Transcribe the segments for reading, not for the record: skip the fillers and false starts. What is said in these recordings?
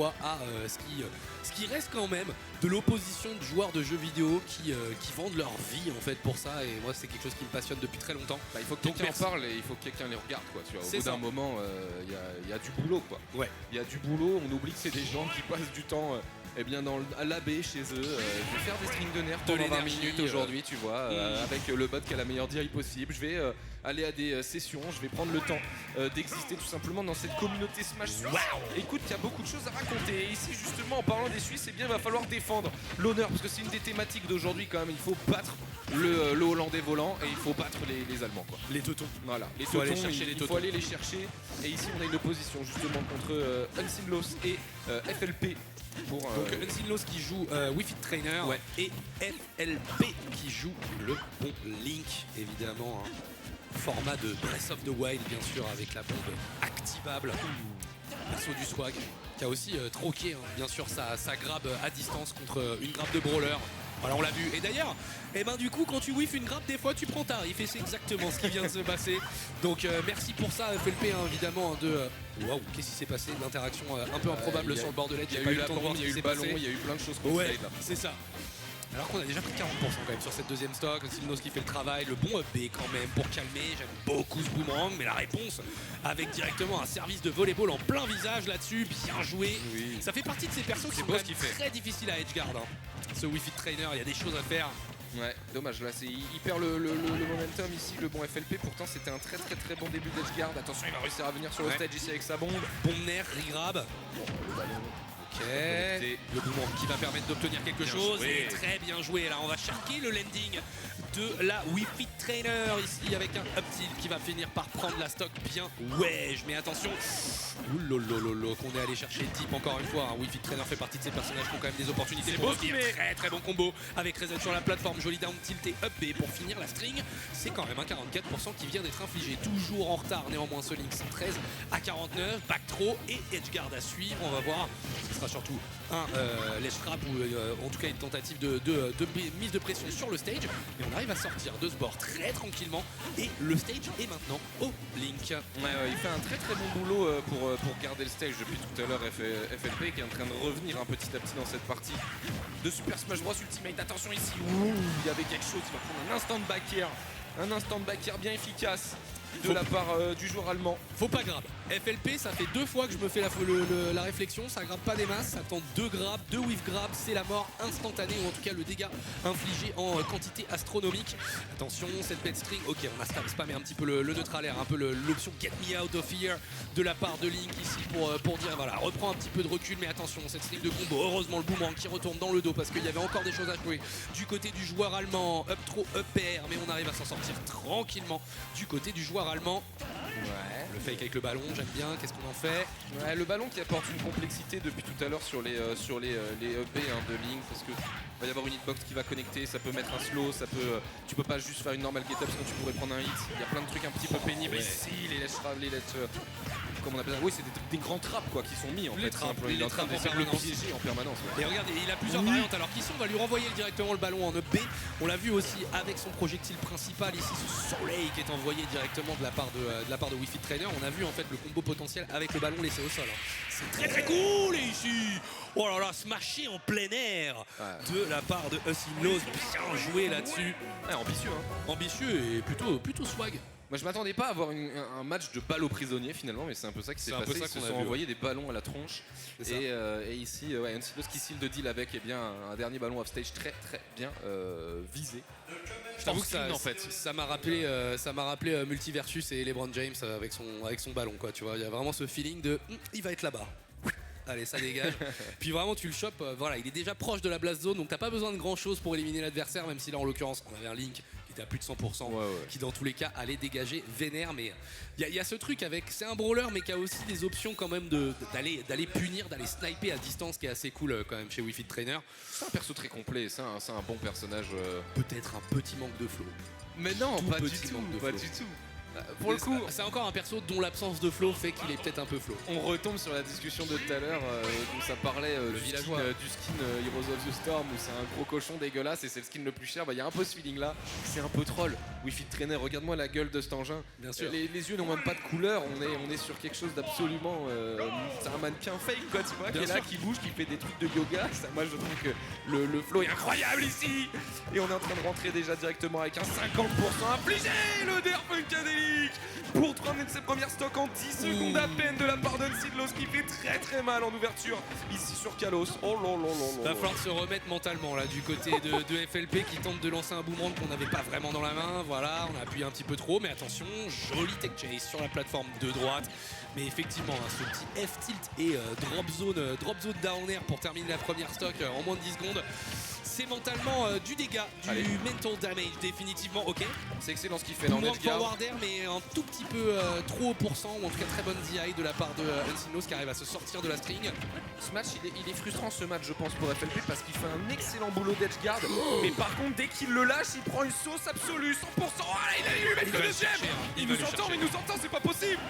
à ce qui reste quand même de l'opposition de joueurs de jeux vidéo qui vendent leur vie en fait pour ça, et moi c'est quelque chose qui me passionne depuis très longtemps. Bah, il faut que quelqu'un en parle et il faut que quelqu'un les regarde quoi, tu vois. Au bout d'un moment il y a du boulot quoi. Ouais. Il y a du boulot, on oublie que c'est des gens qui passent du temps eh bien à l'AB chez eux. Je vais faire des strings de nerfs pendant 20 minutes aujourd'hui, tu vois, avec le bot qui a la meilleure DI possible. Je vais aller à des sessions, je vais prendre le temps d'exister tout simplement dans cette communauté Smash Suisse. Écoute, il y a beaucoup de choses à raconter. Et ici, justement, en parlant des Suisses, eh bien, il va falloir défendre l'honneur, parce que c'est une des thématiques d'aujourd'hui quand même. Il faut battre le Hollandais volant et il faut battre les Allemands, quoi. Les teutons. Voilà, les teutons, il faut aller les chercher. Et ici, on a une opposition justement contre Unsinlos et FLP. Donc Unsinlos qui joue Wii Fit Trainer, et FLP qui joue le bon Link, évidemment. Hein. Format de Breath of the Wild, bien sûr, avec la bombe activable. Perso du swag, qui a aussi troqué, hein, bien sûr, sa grab à distance contre une grab de brawler. Voilà, on l'a vu. Et d'ailleurs, du coup, quand tu whiffes une grab, des fois, tu prends tarif. Et c'est exactement ce qui vient de se passer. Donc, merci pour ça, FLP, hein, évidemment. Waouh, qu'est-ce qui s'est passé? L'interaction un peu improbable sur le bord de l'aide. Il y a eu la bombe, il y a eu le ballon, il y a eu plein de choses qu'on fait là. C'est ça. Alors qu'on a déjà pris 40% quand même sur cette deuxième stock, Silnos qui fait le travail, le bon up B quand même pour calmer, j'aime beaucoup ce boomerang, mais la réponse avec directement un service de volleyball en plein visage là-dessus, bien joué. Oui. Ça fait partie de ces persos qui sont quand même très difficiles à edgeguard. Hein. Ce Wii Fit Trainer, il y a des choses à faire. Ouais, dommage, là il perd le momentum ici, le bon FLP, pourtant c'était un très bon début d'edgeguard. Attention, il va réussir à venir sur le stage ici avec sa bombe. Bombe nerf, regrab. Le ballon. Ok, le boomerang qui va permettre d'obtenir quelque chose. Et très bien joué. Là, on va sharker le landing de la Wii Fit Trainer ici avec un up tilt qui va finir par prendre la stock bien. Ouais, mais attention. Oulolololo, qu'on est allé chercher deep encore une fois. Wii Fit Trainer fait partie de ces personnages qui ont quand même des opportunités pour revenir. Très bon combo avec Reset sur la plateforme. Joli down tilt et up B pour finir la string. C'est quand même un 44% qui vient d'être infligé. Toujours en retard néanmoins ce Link 113 à 49. Back throw et edgeguard à suivre. On va voir. Ce sera surtout un ledge trap ou en tout cas une tentative de mise de pression sur le stage. Et on arrive à sortir de ce bord très tranquillement. Et le stage est maintenant au Link. Il fait un très bon boulot pour garder le stage depuis tout à l'heure. FLP qui est en train de revenir un petit à petit dans cette partie de Super Smash Bros Ultimate. Attention ici, il y avait quelque chose, il va prendre un instant de back air. Un instant de back air bien efficace de la part du joueur allemand. Faut pas grab. FLP, ça fait 2 fois que je me fais la réflexion, ça grabe pas des masses, ça tente 2 grabs, 2 whiff grabs, c'est la mort instantanée, ou en tout cas le dégât infligé en quantité astronomique. Attention, cette bête string, ok, on a spammé un petit peu le neutral air, un peu l'option Get Me Out of Here de la part de Link ici pour dire voilà, reprend un petit peu de recul, mais attention, cette string de combo, heureusement le boomerang qui retourne dans le dos parce qu'il y avait encore des choses à jouer du côté du joueur allemand, up throw, up air, mais on arrive à s'en sortir tranquillement du côté du joueur allemand. Ouais. Le fake avec le ballon, j'aime bien. Qu'est-ce qu'on en fait? Ouais, le ballon qui apporte une complexité depuis tout à l'heure sur les up B de Link, parce que va y avoir une hitbox qui va connecter, ça peut mettre un slow, tu peux pas juste faire une normale get up sinon tu pourrais prendre un hit. Il y a plein de trucs un petit peu pénibles ici, comment on appelle ça? Oui, c'est des grands traps quoi qui sont mis en fait. Il est en train de le piéger en permanence. Et regardez, il a plusieurs variantes. Alors Kisson va lui renvoyer directement le ballon en up B. On l'a vu aussi avec son projectile principal ici, ce soleil qui est envoyé directement de la part de Wii Fit Trainer. On a vu en fait le combo potentiel avec le ballon laissé au sol. C'est très cool ici. Oh là là, smashé en plein air de la part de Unsinlos. Bien joué là-dessus. Ambitieux, hein. Ambitieux et plutôt swag. Moi je m'attendais pas à avoir un match de balles aux prisonniers finalement, mais c'est un peu ça qui s'est passé. Ils se sont envoyés des ballons à la tronche. Et ici, Unsinlos qui seal de deal avec un dernier ballon off-stage très bien visé. Je t'avoue que ça m'a rappelé Multiversus et LeBron James avec son ballon, quoi. Tu vois, il y a vraiment ce feeling de il va être là-bas. Allez, ça dégage. Puis vraiment, tu le chopes. Voilà, il est déjà proche de la blast zone, donc t'as pas besoin de grand chose pour éliminer l'adversaire, même si là, en l'occurrence, on avait un Link qui était à plus de 100%, qui dans tous les cas allait dégager vénère. Mais il y a ce truc avec, c'est un brawler, mais qui a aussi des options quand même d'aller punir, d'aller sniper à distance, qui est assez cool quand même chez Wii Fit Trainer. C'est un perso très complet, c'est un bon personnage. Peut-être un petit manque de flow. Mais non, pas du tout. Pour le coup, c'est encore un perso dont l'absence de flow fait qu'il est peut-être un peu flow. on retombe sur la discussion de tout à l'heure où ça parlait Le du villageois. skin Heroes of the Storm où c'est un gros cochon dégueulasse et c'est le skin le plus cher. Il y a un peu ce feeling là, c'est un peu troll. Wii Fit Trainer, regarde-moi la gueule de cet engin. Bien sûr. Les yeux n'ont même pas de couleur, on est sur quelque chose d'absolument. C'est un mannequin fake quoi, tu vois, qui Bien est là, sûr. qui bouge, qui fait des trucs de yoga. Ça, moi je trouve que le flow est incroyable ici. Et on est en train de rentrer déjà directement avec un 50% infligé, le Der Funkadelic pour prendre ses premières stocks en 10 secondes à peine de la part d'Unseedlos qui fait très très mal en ouverture ici sur Kalos. Oh là là là là. Va falloir se remettre mentalement là du côté de FLP qui tente de lancer un boomerang qu'on n'avait pas vraiment dans la main. Voilà, on a appuyé un petit peu trop, mais attention, joli tech chase sur la plateforme de droite. Mais effectivement, hein, ce petit F-tilt et drop zone down air pour terminer la première stock en moins de 10 secondes. C'est mentalement du dégât, du Allez. mental damage définitivement, ok. C'est excellent ce qu'il fait là en Moins edge que guard. forward air, mais un tout petit peu trop haut pourcent, ou en tout cas très bonne DI de la part de Unseedlos qui arrive à se sortir de la string. Ce match, il est frustrant ce match, je pense, pour FLP parce qu'il fait un excellent boulot d'edge guard. Mais par contre, dès qu'il le lâche, il prend une sauce absolue, 100%. Ah, il allait lui mettre Il le va le deuxième. chercher, hein. Il va nous le entend, chercher. mais il nous entend, c'est pas possible.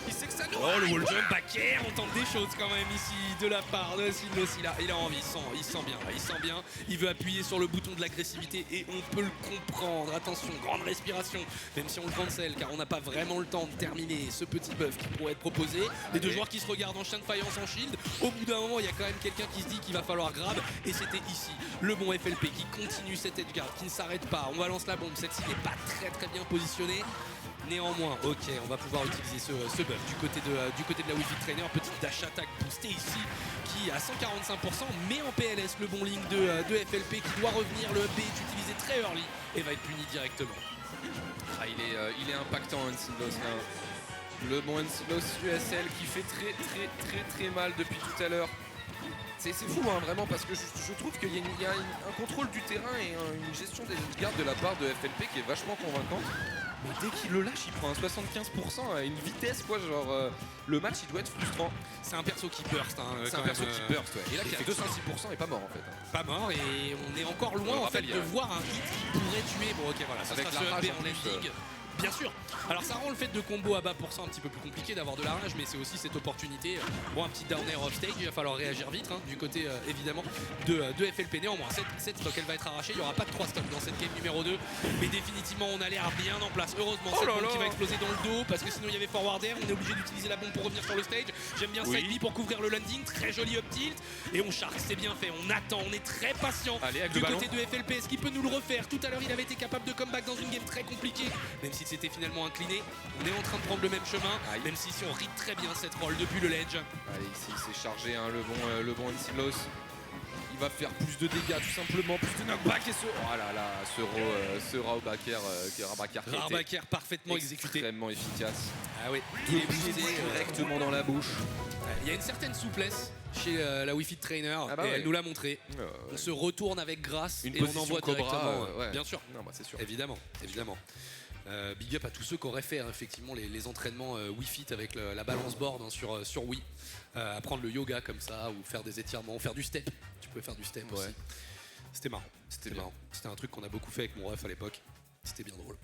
Il sait que ça nous Oh, le wall jump back air, on tente des choses quand même ici de la part de Unseedlos. Il a envie, il sent bien. Il veut appuyer sur le bouton de l'agressivité et on peut le comprendre. Attention, grande respiration, même si on le cancel car on n'a pas vraiment le temps de terminer ce petit buff qui pourrait être proposé. Les deux joueurs qui se regardent en chien de faïence en shield. Au bout d'un moment, il y a quand même quelqu'un qui se dit qu'il va falloir grab et c'était ici le bon FLP qui continue cette edge guard, qui ne s'arrête pas. On balance la bombe, celle-ci n'est pas très bien positionnée. Néanmoins, ok, on va pouvoir utiliser ce buff du côté de la Wii Fit Trainer. Petite dash attack boostée ici qui à 145% met en PLS le bon link de FLP qui doit revenir. Le B est utilisé très early et va être puni directement. Ah, il est impactant, Unseedlos là. Le bon Unseedlos USL qui fait très mal depuis tout à l'heure. C'est fou hein, vraiment parce que je trouve qu'il y a un contrôle du terrain et une gestion des gardes de la part de FLP qui est vachement convaincante. Mais dès qu'il le lâche, il prend un 75% à une vitesse quoi, genre le match il doit être frustrant. C'est un perso qui burst. Hein, C'est un quand perso même, qui burst ouais. Et là qui a 206% et pas mort en fait. Pas mort et on est encore loin On le en fait rappelle, de voir un hit qui pourrait tuer. Bon ok voilà, ça Avec sera la ce rage B en en plus, ending. Bien sûr. Alors ça rend le fait de combo à bas pourcent un petit peu plus compliqué d'avoir de la rage, mais c'est aussi cette opportunité. Bon, un petit down air off stage, il va falloir réagir vite hein, du côté évidemment de FLP. Néanmoins, cette stock elle va être arrachée. Il n'y aura pas de 3 stocks dans cette game numéro 2, mais définitivement on a l'air bien en place. Heureusement, cette bombe qui va exploser dans le dos parce que sinon il y avait forward air. On est obligé d'utiliser la bombe pour revenir sur le stage. J'aime bien Oui. side B pour couvrir le landing. Très joli up tilt et on charge. C'est bien fait. On attend, on est très patient. Allez, avec Du le ballon. côté de FLP, est-ce qu'il peut nous le refaire? Tout à l'heure, il avait été capable de comeback dans une game très compliquée, même si c'était finalement incliné. On est en train de prendre le même chemin, Aïe. même si on read très bien cette roll depuis le ledge. Allez, ici il s'est chargé hein, le bon Unseedlos. Il va faire plus de dégâts tout simplement, plus de knockback et oh là là, ce Rabaker qui a été Rabaker parfaitement exécuté. extrêmement efficace. Ah oui, Il il est est boosté. directement dans la bouche. Il y a une certaine souplesse chez la Wi Fit Trainer Ah bah et ouais. elle nous l'a montré. On se retourne avec grâce Une et on position envoie Cobra, directement. ouais. Bien sûr. Non, bah c'est sûr. Évidemment. Big up à tous ceux qui auraient fait hein, effectivement les entraînements Wii Fit avec la balance board hein, sur Wii. Apprendre le yoga comme ça ou faire des étirements, faire du step. Tu pouvais faire du step aussi. C'était marrant. C'était bien. marrant. C'était un truc qu'on a beaucoup fait avec mon ref à l'époque. C'était bien drôle.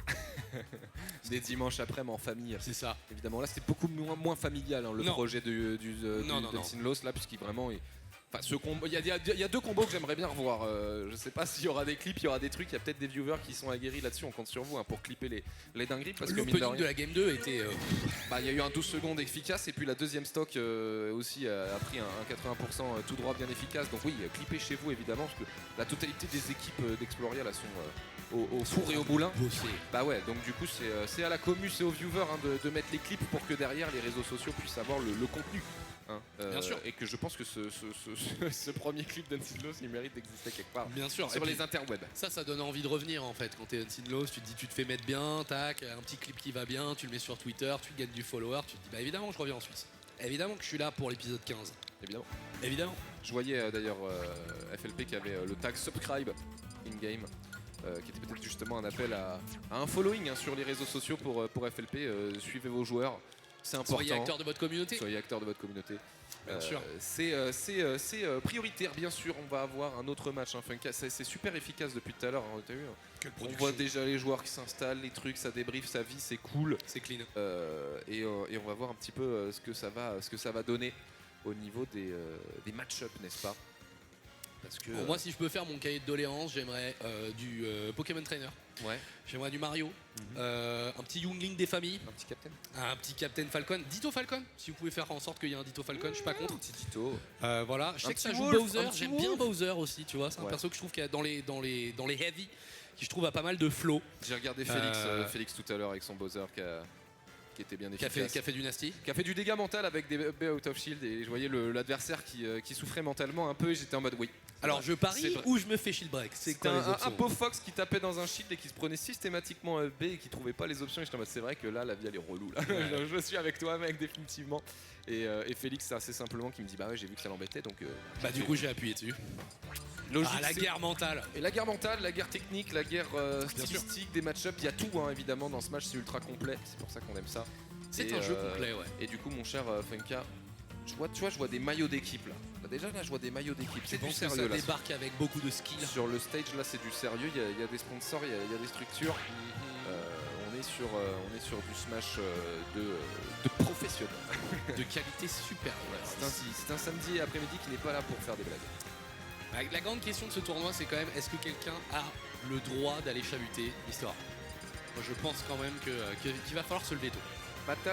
Des dimanches après, mais en famille. C'est ça. Évidemment, là c'était beaucoup moins familial hein, le Non. projet Non. d'Unseedlos là, puisqu'il vraiment. Enfin, ce combo, il y a deux combos que j'aimerais bien revoir. Je sais pas s'il y aura des clips, il y aura des trucs. Il y a peut-être des viewers qui sont aguerris là-dessus. On compte sur vous hein, pour clipper les dingueries. Parce que mine de L'opening de rien, la game 2 était. bah, il y a eu un 12 secondes efficace. Et puis la deuxième stock aussi a pris un 80% tout droit bien efficace. Donc oui, clippez chez vous évidemment. Parce que la totalité des équipes d'Exploria là sont au four et au moulin. bossé. Bah ouais, donc du coup c'est à la commu, c'est aux viewers hein, de mettre les clips pour que derrière les réseaux sociaux puissent avoir le contenu. Hein, Bien sûr. Et que je pense que ce premier clip d'Unseedlos il mérite d'exister quelque part Bien sûr. sur Et les puis, interwebs. ça donne envie de revenir en fait. Quand t'es Unseedlos, tu te dis tu te fais mettre bien, tac, un petit clip qui va bien, tu le mets sur Twitter, tu gagnes du follower, tu te dis bah évidemment que je reviens en Suisse. Évidemment que je suis là pour l'épisode 15. Évidemment. Je voyais d'ailleurs FLP qui avait le tag subscribe in-game. Qui était peut-être justement un appel à un following hein, sur les réseaux sociaux pour FLP. Suivez vos joueurs, c'est important. Soyez acteur de votre communauté. Soyez acteur de votre communauté. Bien sûr. C'est prioritaire, bien sûr. On va avoir un autre match. Hein. Funka, c'est super efficace depuis tout à l'heure. Hein, t'as vu, hein. On voit déjà les joueurs qui s'installent, les trucs, ça débriefe, sa vie, c'est cool. C'est clean. Et on va voir un petit peu ce que ça va donner au niveau des match-up, n'est-ce pas? Parce que, moi, si je peux faire mon cahier de doléances, j'aimerais du Pokémon Trainer. Ouais. J'aimerais du Mario. Un petit Youngling des familles. Un petit Captain. Un petit Captain Falcon. Ditto Falcon. Si vous pouvez faire en sorte qu'il y ait un Ditto Falcon, je suis pas contre. Un petit Ditto. Voilà. Je sais que ça joue Wolf, Bowser. J'aime bien Bowser aussi, tu vois. C'est un perso que je trouve qu'il y a dans les heavy, qui je trouve a pas mal de flow. J'ai regardé Félix tout à l'heure avec son Bowser qui était bien efficace. Qui a fait du nasty. Qui a fait du dégât mental avec des B out of shield et je voyais l'adversaire qui souffrait mentalement un peu et j'étais en mode oui. Alors je parie ou je me fais shield break. C'est un pauvre Fox qui tapait dans un shield et qui se prenait systématiquement B et qui trouvait pas les options et j'étais en mode c'est vrai que là la vie elle est relou là. Ouais. Je suis avec toi mec définitivement. Et Félix c'est assez simplement qui me dit bah ouais j'ai vu que ça l'embêtait donc du coup j'ai appuyé dessus. Logique, la guerre mentale. Et la guerre mentale, la guerre technique, la guerre stylistique, des match-ups, il y a tout hein, évidemment dans ce match, c'est ultra complet, c'est pour ça qu'on aime ça. C'est un jeu complet, ouais. Et du coup, mon cher Funka, je vois des maillots d'équipe là. Déjà là, je vois des maillots d'équipe. C'est du sérieux là. Ça débarque avec beaucoup de skill. Sur le stage là, c'est du sérieux. Il y a des sponsors, il y a des structures. On est sur du Smash de professionnel. De qualité supérieure. Ouais, c'est un samedi après-midi qui n'est pas là pour faire des blagues. La grande question de ce tournoi, c'est quand même est-ce que quelqu'un a le droit d'aller chahuter l'histoire? Moi, je pense quand même qu'il va falloir se lever tôt. Pas de talent.